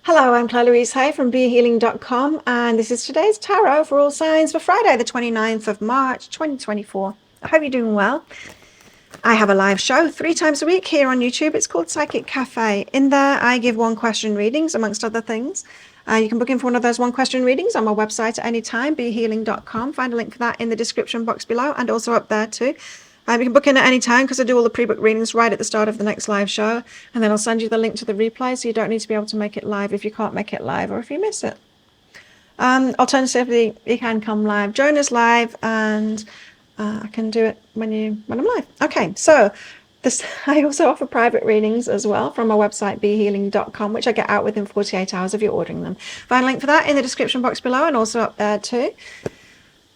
Hello, I'm Claire Louise Hay from BeHealing.com, and this is today's tarot for all signs for Friday, the 29th of March, 2024. I hope you're doing well. I have a live show 3 times a week here on YouTube. It's called Psychic Cafe. In there, I give one-question readings, amongst other things. You can book in for one of those one-question readings on my website at any time, BeHealing.com. Find a link for that in the description box below and also up there too. You can book in at any time because I do all the pre-book readings right at the start of the next live show, and then I'll send you the link to the replay, so you don't need to be able to make it live if you can't make it live or if you miss it. Alternatively, you can come live, join us live, and I can do it when I'm live. Okay, so I also offer private readings as well from my website BeHealing.com, which I get out within 48 hours if you're ordering them. Find a link for that in the description box below and also up there too.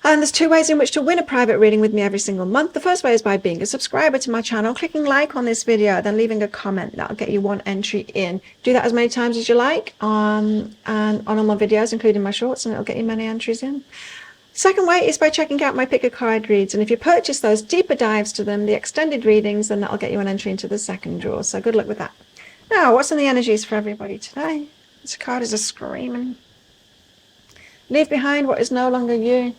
And there's 2 ways in which to win a private reading with me every single month. The first way is by being a subscriber to my channel, clicking like on this video, then leaving a comment. That'll get you 1 entry in. Do that as many times as you like and on all my videos, including my shorts, and it'll get you many entries in. Second way is by checking out my pick a card reads, and if you purchase those deeper dives to them, the extended readings, then that'll get you an entry into the second draw. So good luck with that. Now, what's in the energies for everybody today? This card is a screaming. Leave behind what is no longer you.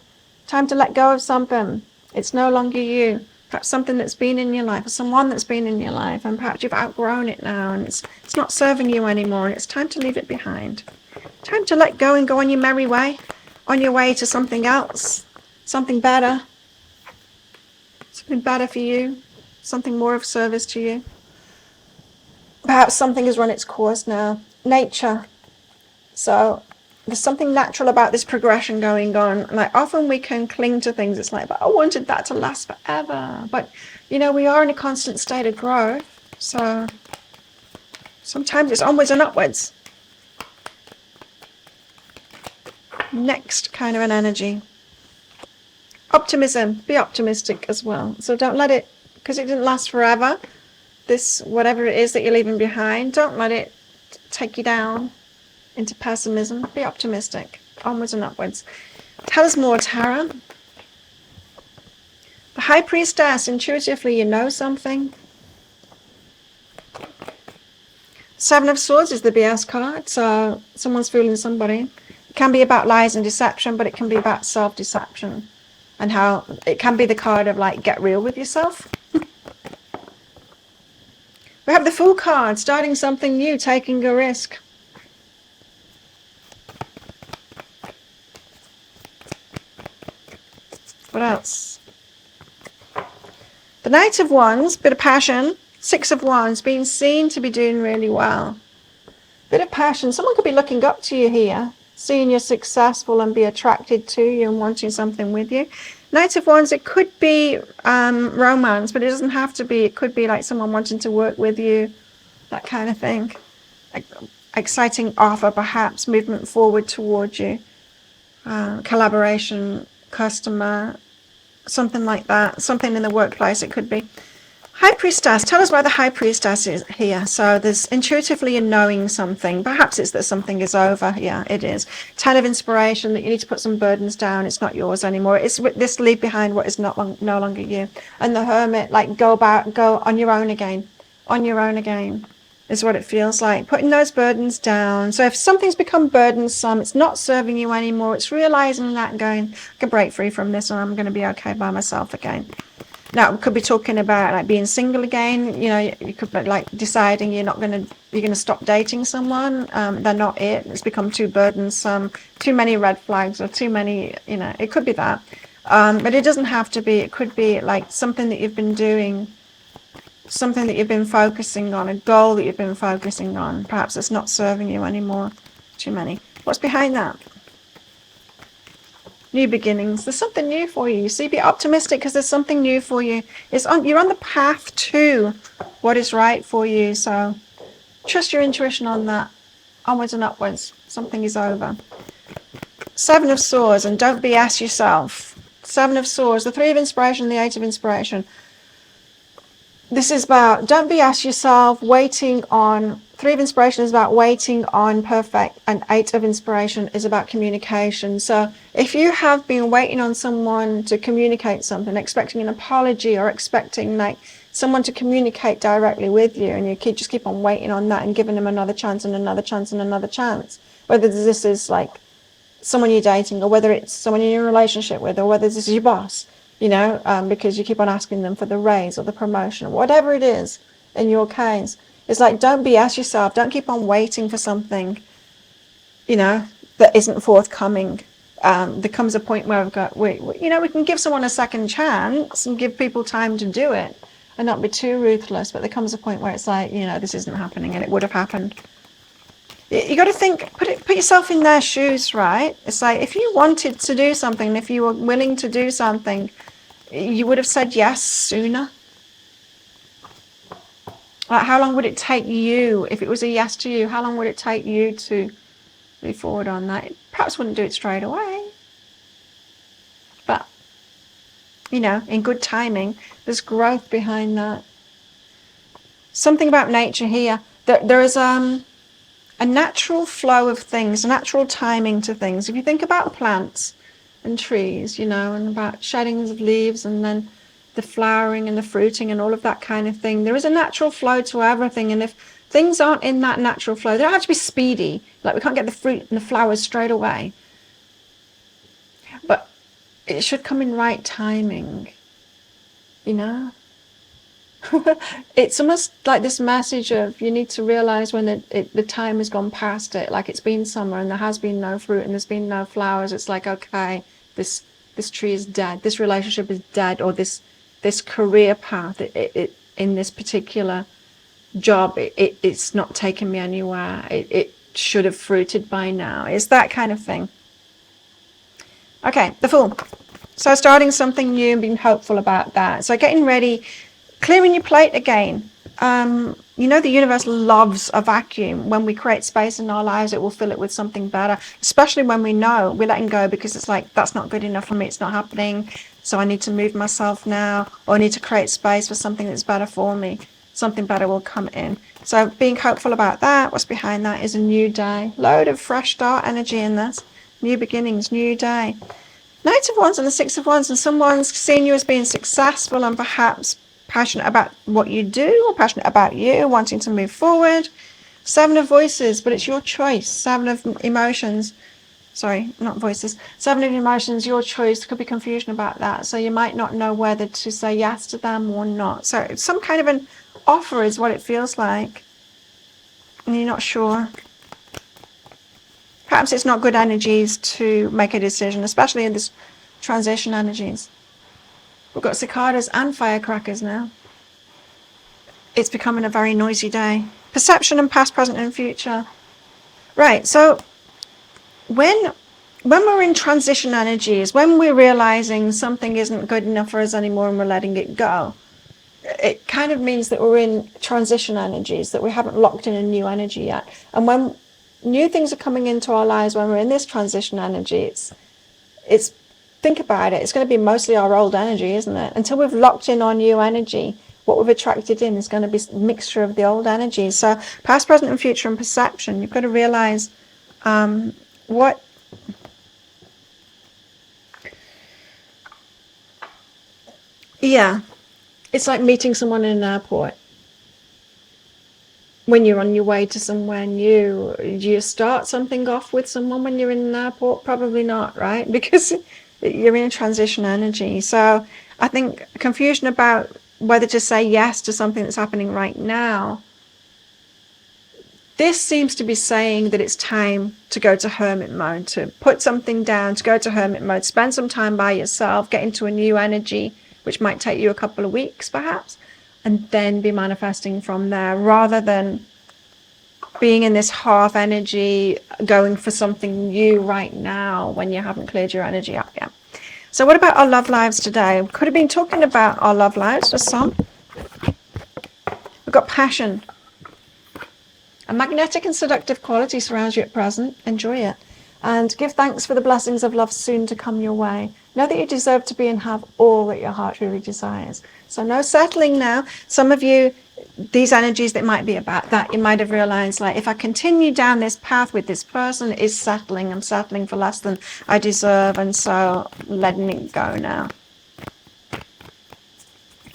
Time to let go of something. It's no longer you. Perhaps something that's been in your life, or someone that's been in your life, and perhaps you've outgrown it now, and it's not serving you anymore, and it's time to leave it behind. Time to let go and go on your merry way, on your way to something else, something better for you, something more of service to you. Perhaps something has run its course now. Nature. So there's something natural about this progression going on. Like, often we can cling to things. It's like, but I wanted that to last forever. But, you know, we are in a constant state of growth. So sometimes it's onwards and upwards. Next kind of an energy. Optimism. Be optimistic as well. So don't let it, because it didn't last forever, this, whatever it is that you're leaving behind, don't let it take you down into pessimism. Be optimistic. Onwards and upwards. Tell us more, Tara. The High Priestess. Intuitively, you know something. 7 of Swords is the BS card. So someone's fooling somebody. It can be about lies and deception, but it can be about self-deception. And how it can be the card of, like, get real with yourself. We have the Fool card. Starting something new. Taking a risk. What else? The Knight of Wands, bit of passion. 6 of Wands, being seen to be doing really well. Bit of passion. Someone could be looking up to you here, seeing you're successful and be attracted to you and wanting something with you. Knight of Wands, it could be romance, but it doesn't have to be. It could be like someone wanting to work with you, that kind of thing. Like, exciting offer, perhaps, movement forward towards you. Collaboration, customer, something like that. Something in the workplace it could be. High Priestess. Tell us why the High Priestess is here. So there's intuitively in knowing something. Perhaps it's that something is over. Yeah, it is. 10 of Inspiration, that you need to put some burdens down. It's not yours anymore. It's this, leave behind what is no longer you. And the Hermit, like, go on your own again. On your own again is what it feels like. Putting those burdens down. So if something's become burdensome, it's not serving you anymore. It's realizing that and going, I can break free from this and I'm going to be okay by myself again. Now, we could be talking about, like, being single again. You know, you could be, like, deciding you're going to stop dating someone. They're not it. It's become too burdensome, too many red flags, or too many, you know, it could be that. But it doesn't have to be. It could be like something that you've been doing, something that you've been focusing on, a goal that you've been focusing on. Perhaps it's not serving you anymore. Too many. What's behind that? New beginnings. There's something new for you. You see, be optimistic because there's something new for you. You're on the path to what is right for you. So trust your intuition on that. Onwards and upwards. Something is over. 7 of Swords, and don't BS yourself. 7 of Swords, the 3 of Inspiration, the 8 of Inspiration. This is about, don't BS yourself, waiting on. 3 of Inspiration is about waiting on perfect, and 8 of Inspiration is about communication. So if you have been waiting on someone to communicate something, expecting an apology or expecting, like, someone to communicate directly with you, and you just keep on waiting on that and giving them another chance and another chance and another chance. Whether this is like someone you're dating, or whether it's someone you're in a relationship with, or whether this is your boss, you know, because you keep on asking them for the raise or the promotion, whatever it is in your case. It's like, don't BS yourself. Don't keep on waiting for something, you know, that isn't forthcoming. There comes a point where we can give someone a second chance and give people time to do it and not be too ruthless. But there comes a point where it's like, you know, this isn't happening, and it would have happened. You got to think, put yourself in their shoes, right? It's like, if you wanted to do something, if you were willing to do something, you would have said yes sooner. Like, how long would it take you, if it was a yes to you, how long would it take you to move forward on that? Perhaps wouldn't do it straight away. But, you know, in good timing, there's growth behind that. Something about nature here. There is a natural flow of things, a natural timing to things. If you think about plants and trees, you know, and about sheddings of leaves and then the flowering and the fruiting and all of that kind of thing, there is a natural flow to everything. And if things aren't in that natural flow, they don't have to be speedy. Like, we can't get the fruit and the flowers straight away. But it should come in right timing, you know? It's almost like this message of, you need to realize when the time has gone past it, like it's been summer and there has been no fruit and there's been no flowers. It's like, okay, this tree is dead, this relationship is dead, or this career path, it in this particular job, it's not taking me anywhere. It should have fruited by now. It's that kind of thing. Okay, the Fool. So starting something new and being hopeful about that. So getting ready, clearing your plate again. You know, the universe loves a vacuum. When we create space in our lives, it will fill it with something better, especially when we know we're letting go because it's like, that's not good enough for me, it's not happening, so I need to move myself now, or I need to create space for something that's better for me. Something better will come in. So being hopeful about that. What's behind that is a new day. Load of fresh start energy in this. New beginnings, new day. Knight of Wands and the Six of Wands, and someone's seeing you as being successful and perhaps passionate about what you do, or passionate about you, wanting to move forward. Seven of Voices, but it's your choice. Seven of Emotions. Sorry, not voices. Seven of Emotions, your choice. There could be confusion about that. So you might not know whether to say yes to them or not. So it's some kind of an offer is what it feels like, and you're not sure. Perhaps it's not good energies to make a decision, especially in this transition energies. We've got cicadas and firecrackers now. It's becoming a very noisy day. Perception and past, present and future. Right, so when we're in transition energies, when we're realizing something isn't good enough for us anymore and we're letting it go, it kind of means that we're in transition energies, that we haven't locked in a new energy yet. And when new things are coming into our lives, when we're in this transition energy, it's think about it, it's going to be mostly our old energy, isn't it? Until we've locked in our new energy, what we've attracted in is going to be a mixture of the old energies. So past, present and future and perception, you've got to realize what it's like meeting someone in an airport. When you're on your way to somewhere new, do you start something off with someone when you're in an airport? Probably not, right? Because you're in a transition energy. So I think confusion about whether to say yes to something that's happening right now. This seems to be saying that it's time to go to hermit mode, to put something down, to go to hermit mode, spend some time by yourself, get into a new energy, which might take you a couple of weeks perhaps, and then be manifesting from there, rather than being in this half energy, going for something new right now when you haven't cleared your energy up yet. So what about our love lives today? We could have been talking about our love lives for some. We've got passion. A magnetic and seductive quality surrounds you at present. Enjoy it. And give thanks for the blessings of love soon to come your way. Know that you deserve to be and have all that your heart truly desires. So no settling now. Some of you, these energies that might be about that, you might have realized, like, if I continue down this path with this person, is settling. I'm settling for less than I deserve, and so letting it go now.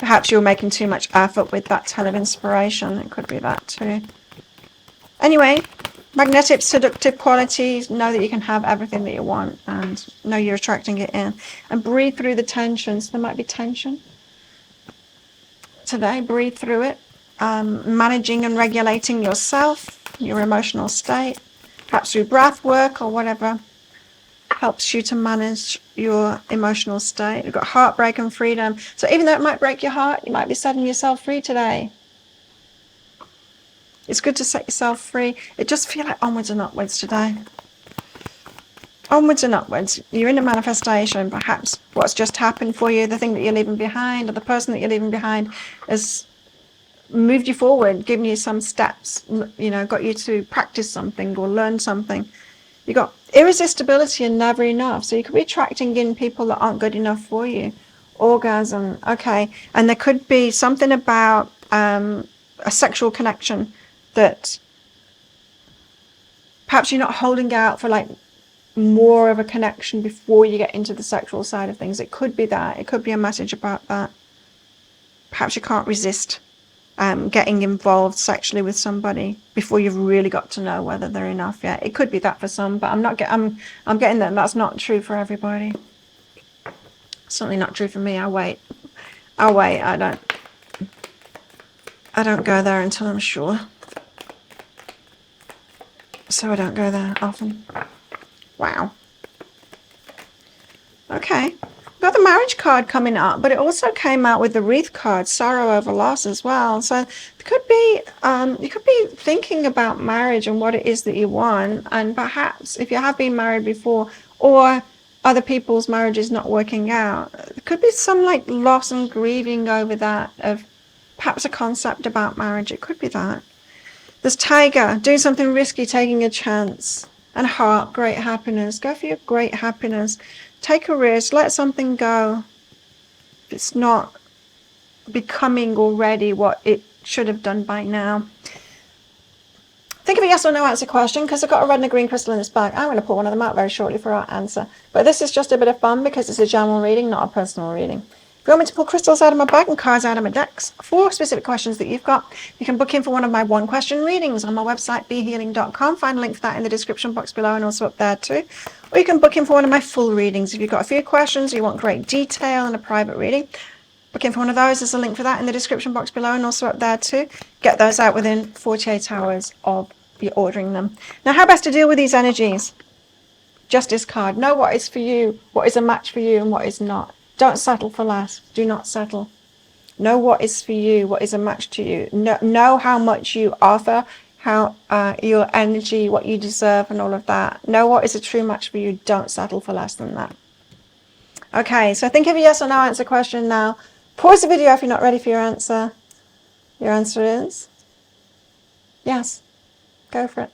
Perhaps you're making too much effort with that 10 of inspiration. It could be that too. Anyway, magnetic, seductive qualities. Know that you can have everything that you want and know you're attracting it in. And breathe through the tensions. There might be tension today. Breathe through it. Managing and regulating yourself, your emotional state, perhaps through breath work or whatever helps you to manage your emotional state. You've got heartbreak and freedom. So even though it might break your heart, you might be setting yourself free today. It's good to set yourself free. It just feels like onwards and upwards today. Onwards and upwards. You're in a manifestation. Perhaps what's just happened for you, the thing that you're leaving behind, or the person that you're leaving behind has moved you forward, given you some steps, you know, got you to practice something or learn something. You got irresistibility and never enough. So you could be attracting in people that aren't good enough for you. Orgasm. Okay. And there could be something about a sexual connection that perhaps you're not holding out for, like more of a connection before you get into the sexual side of things. It could be that. It could be a message about that. Perhaps you can't resist getting involved sexually with somebody before you've really got to know whether they're enough yet. It could be that for some, but I'm getting that that's not true for everybody. Certainly not true for me. I'll wait. I don't go there until I'm sure. So I don't go there often. Wow. Okay. Got the marriage card coming up, but it also came out with the wreath card, sorrow over loss as well. So it could be you could be thinking about marriage and what it is that you want, and perhaps if you have been married before or other people's marriages not working out, there could be some like loss and grieving over that, of perhaps a concept about marriage. It could be that. There's tiger, doing something risky, taking a chance, and heart, great happiness. Go for your great happiness. Take a risk, let something go. If it's not becoming already what it should have done by now. Think of a yes or no answer question, because I've got a red and a green crystal in this bag. I'm going to pull one of them out very shortly for our answer. But this is just a bit of fun because it's a general reading, not a personal reading. If you want me to pull crystals out of my bag and cards out of my decks for specific questions that you've got, you can book in for one of my one question readings on my website, behealing.com. Find a link for that in the description box below and also up there too. Or you can book in for one of my full readings. If you've got a few questions, or you want great detail and a private reading, book in for one of those. There's a link for that in the description box below and also up there too. Get those out within 48 hours of you ordering them. Now, how best to deal with these energies? Justice card. Know what is for you, what is a match for you and what is not. Don't settle for less. Do not settle. Know what is for you, what is a match to you. Know how much you offer, how your energy, what you deserve and all of that. Know what is a true match for you. Don't settle for less than that. Okay, so think of a yes or no answer question now. Pause the video if you're not ready for your answer. Your answer is yes. Go for it.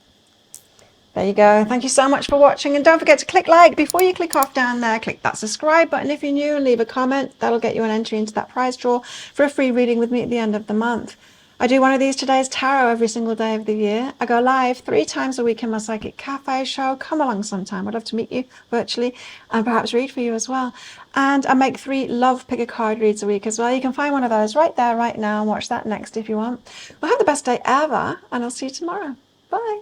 There you go. Thank you so much for watching, and don't forget to click like before you click off down there. Click that subscribe button if you're new and leave a comment. That'll get you an entry into that prize draw for a free reading with me at the end of the month. I do one of these today's tarot every single day of the year. I go live 3 times a week in my Psychic Cafe show. Come along sometime. I'd love to meet you virtually and perhaps read for you as well. And I make 3 Love Pick a Card reads a week as well. You can find one of those right there, right now, and watch that next if you want. Well, have the best day ever, and I'll see you tomorrow. Bye.